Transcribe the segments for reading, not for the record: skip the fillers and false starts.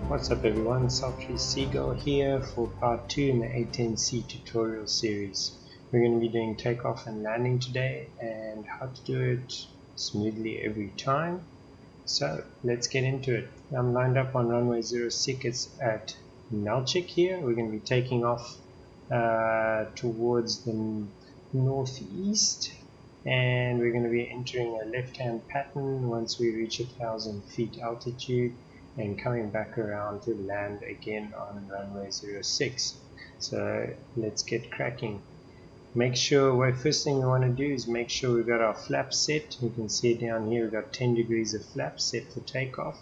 What's up everyone, Sultry Seagull here for part 2 in the A-10C tutorial series. We're going to be doing takeoff and landing today and how to do it smoothly every time. So let's get into it. I'm lined up on runway 06 at Melchik here. We're going to be taking off towards the northeast, and we're going to be entering a left-hand pattern once we reach 1,000 feet altitude and coming back around to land again on runway 06. So let's get cracking. Make sure, first thing we want to do is make sure we've got our flaps set. You can see down here we've got 10 degrees of flaps set for takeoff.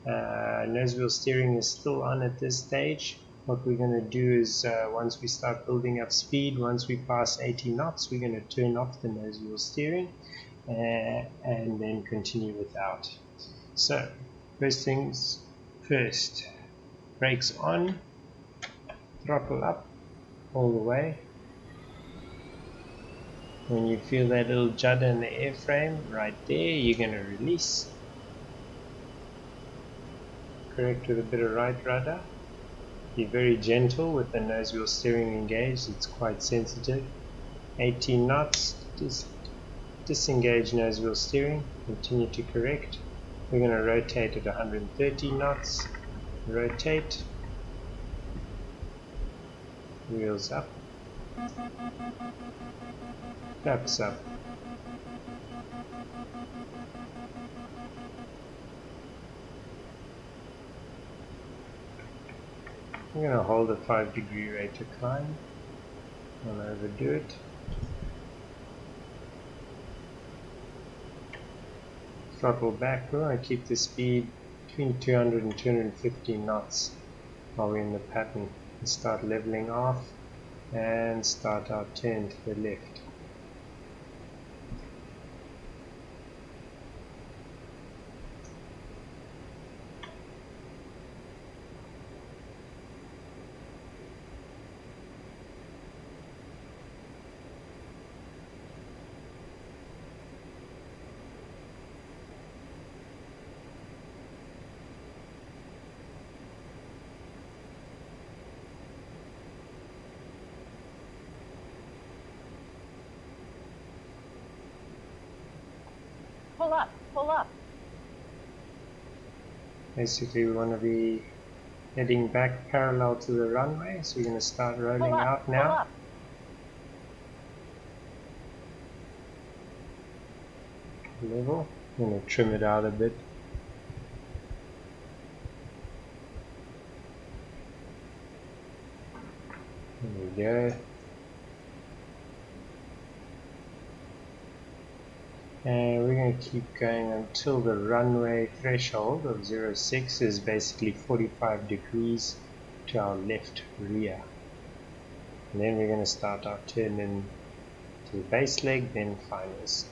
Nose wheel steering is still on at this stage. What we're going to do is once we start building up speed, once we pass 80 knots, we're going to turn off the nose wheel steering and then continue without. So first things first, brakes on, throttle up all the way. When you feel that little judder in the airframe right there, you're going to release. Correct with a bit of right rudder. Be very gentle with the nose wheel steering engaged, it's quite sensitive. 18 knots, just disengage nose wheel steering, continue to correct. We're going to rotate at 130 knots, rotate, wheels up, flaps up. I'm going to hold a 5-degree rate of climb, don't overdo it. Throttle back, we want to keep the speed between 200 and 250 knots while we're in the pattern. And start leveling off and start our turn to the left. Pull up, pull up. Basically we want to be heading back parallel to the runway, so we're going to start rolling out now. Level, I'm going to trim it out a bit. There we go. And we're going to keep going until the runway threshold of 06 is basically 45 degrees to our left rear. And then we're going to start our turn in to the base leg, then finals.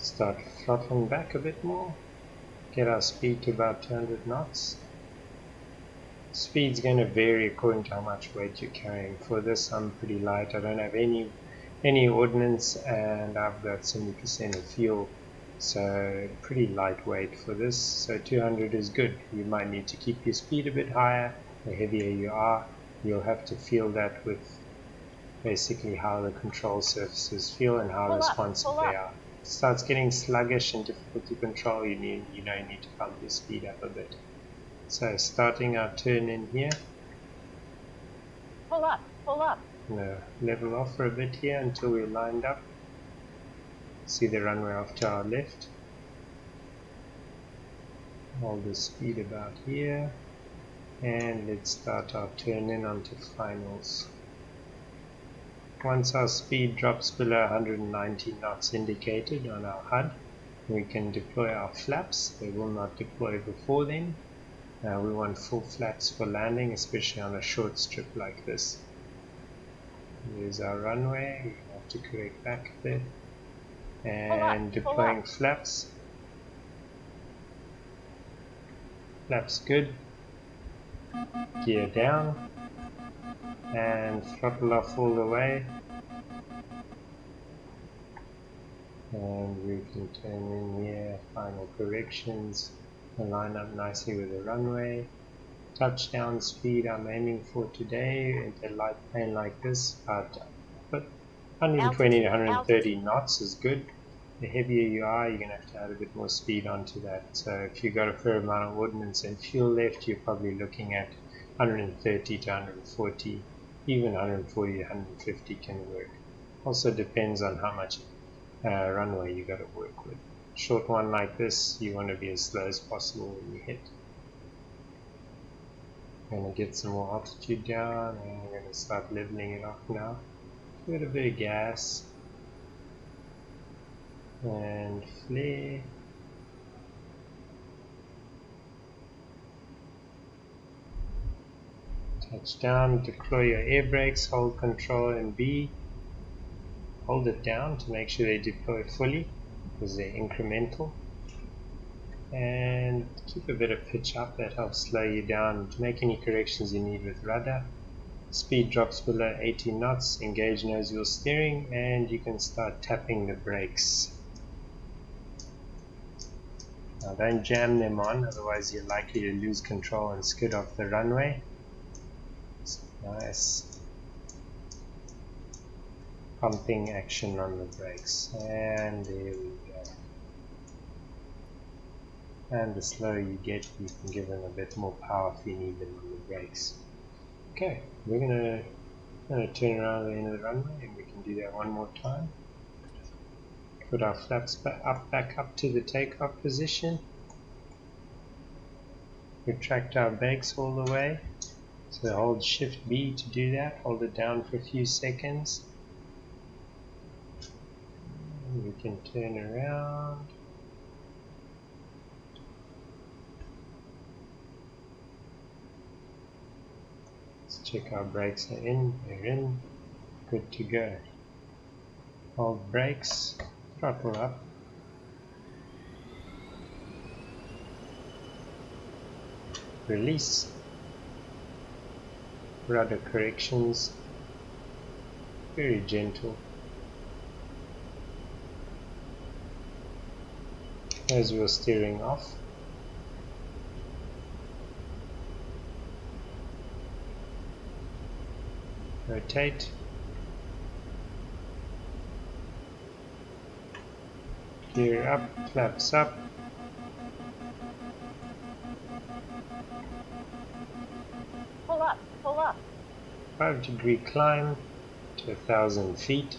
Start throttling back a bit more, get our speed to about 200 knots. Speed's going to vary according to how much weight you're carrying. For this I'm pretty light, I don't have any ordnance and I've got 70% of fuel, so pretty lightweight for this, so 200 is good. You might need to keep your speed a bit higher. The heavier you are, you'll have to feel that with basically how the control surfaces feel and how responsive they are. It starts getting sluggish and difficult to control, you need to pump your speed up a bit. So starting our turn in here. Pull up, pull up. Level off for a bit here until we're lined up. See the runway off to our left. Hold the speed about here. And let's start our turn in onto finals. Once our speed drops below 190 knots indicated on our HUD, we can deploy our flaps. They will not deploy before then. We want full flaps for landing, especially on a short strip like this. Here's our runway, we have to correct back a bit. And deploying flaps. flaps good. Gear down and throttle off all the way. And we can turn in here, final corrections, and line up nicely with the runway. Touchdown speed I'm aiming for today, at a light plane like this, but 120 to 130 knots is good. The heavier you are, you're going to have a bit more speed onto that. So if you've got a fair amount of ordnance and fuel left, you're probably looking at 130 to 140, even 140 to 150 can work. Also depends on how much runway you got to work with. Short one like this, you want to be as slow as possible when you hit. I'm going to get some more altitude down, and we're going to start leveling it off now. Give it a bit of gas and flare. Touch down, deploy your air brakes, hold control and B. Hold it down to make sure they deploy fully because they're incremental. And keep a bit of pitch up, that helps slow you down to make any corrections you need with rudder. Speed drops below 80 knots, engage nose wheel steering, and you can start tapping the brakes. Now don't jam them on, otherwise you're likely to lose control and skid off the runway. Nice pumping action on the brakes, and there we go. And the slower you get, you can give them a bit more power if you need them on the brakes. Okay, we're gonna turn around at the end of the runway, and we can do that one more time. Put our flaps back up to the takeoff position. Retract our brakes all the way. So hold Shift B to do that. Hold it down for a few seconds. And we can turn around. Let's check our brakes are in. They're in. Good to go. Hold brakes. Throttle up. Release. Rudder corrections. Very gentle. As we're steering off. Rotate. Gear up, flaps up. Pull up, pull up. 5-degree climb to 1,000 feet.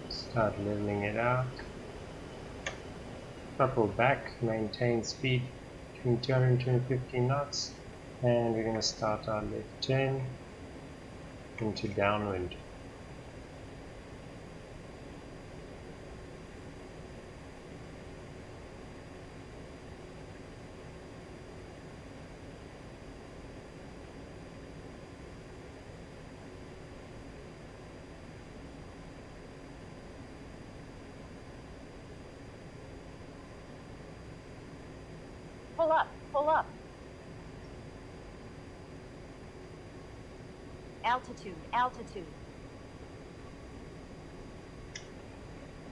Start leveling it out. Throttle back, maintain speed between 200 and 250 knots, and we're going to start our left turn into downwind. Pull up, pull up. Altitude, altitude.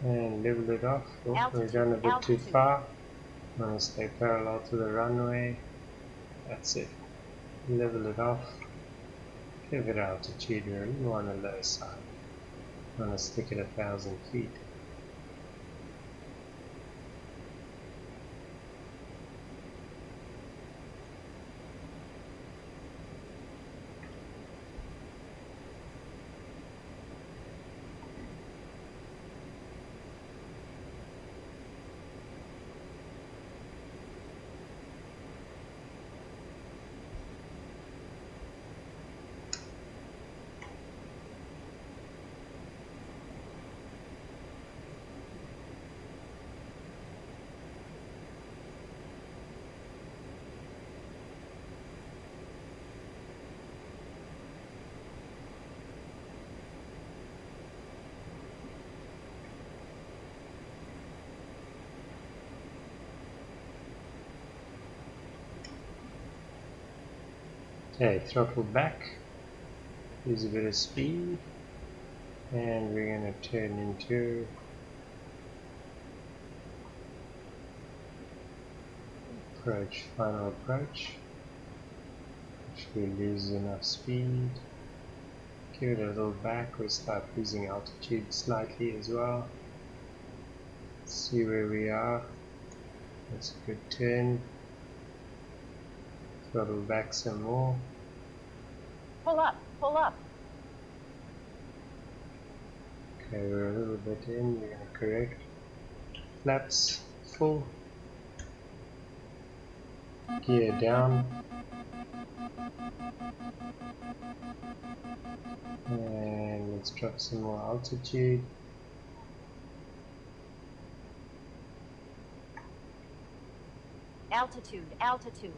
And level it off. Oh, Altitude, we're going a bit altitude. too far. I'm going to stay parallel to the runway. That's it. Level it off. Give it altitude. We're a little on the low side. I'm going to stick at 1,000 feet. Okay, throttle back, use a bit of speed, and we're going to turn into approach, final approach. If we lose enough speed, give it a little back, we'll start losing altitude slightly as well. Let's see where we are. That's a good turn. Throttle back some more. Pull up, pull up. Okay, we're a little bit in, we're going to correct. Flaps full. Gear down. And let's drop some more altitude. Altitude, altitude.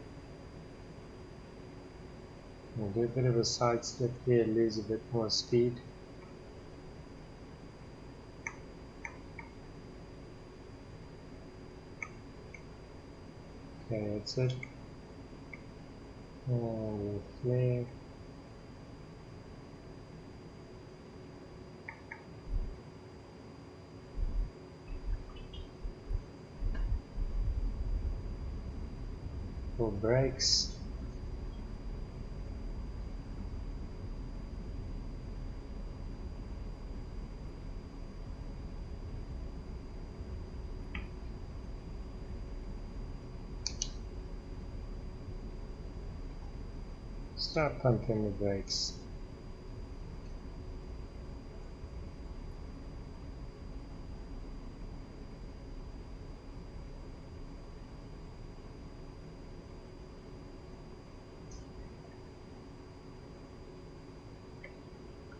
We'll do a bit of a side slip here, lose a bit more speed. Okay, that's it. And we'll flare. Full brakes. Start pumping the brakes.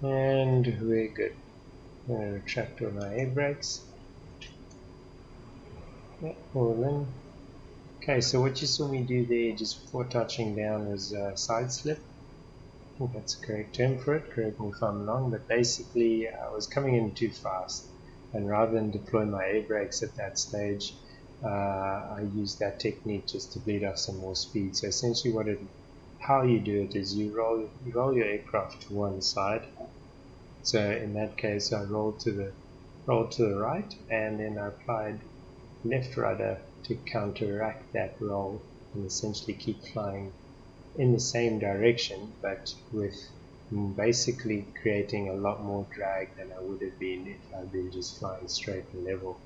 And we're good. I'm going to retract all my air brakes. Yeah, all in. Okay, so what you saw me do there just before touching down was side slip. I think that's the correct term for it, correct me if I'm wrong, but basically I was coming in too fast, and rather than deploy my air brakes at that stage, I used that technique just to bleed off some more speed. So essentially how you do it is you roll your aircraft to one side. So in that case I rolled to the right, and then I applied left rudder to counteract that roll and essentially keep flying in the same direction, but with basically creating a lot more drag than I would have been if I'd been just flying straight and level.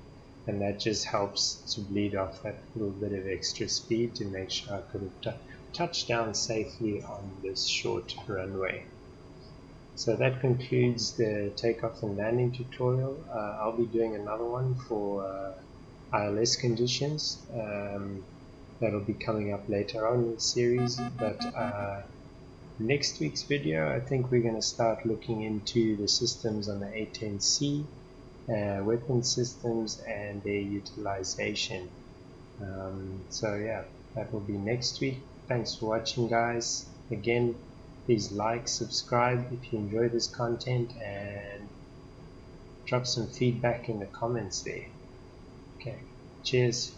And that just helps to bleed off that little bit of extra speed to make sure I could have touched down safely on this short runway. So that concludes the takeoff and landing tutorial. I'll be doing another one for ILS conditions. That'll be coming up later on in the series, but next week's video I think we're going to start looking into the systems on the A-10C, weapon systems and their utilization. So yeah, that will be next week. Thanks for watching, guys. Again, please like, subscribe if you enjoy this content, and drop some feedback in the comments there. Okay, cheers.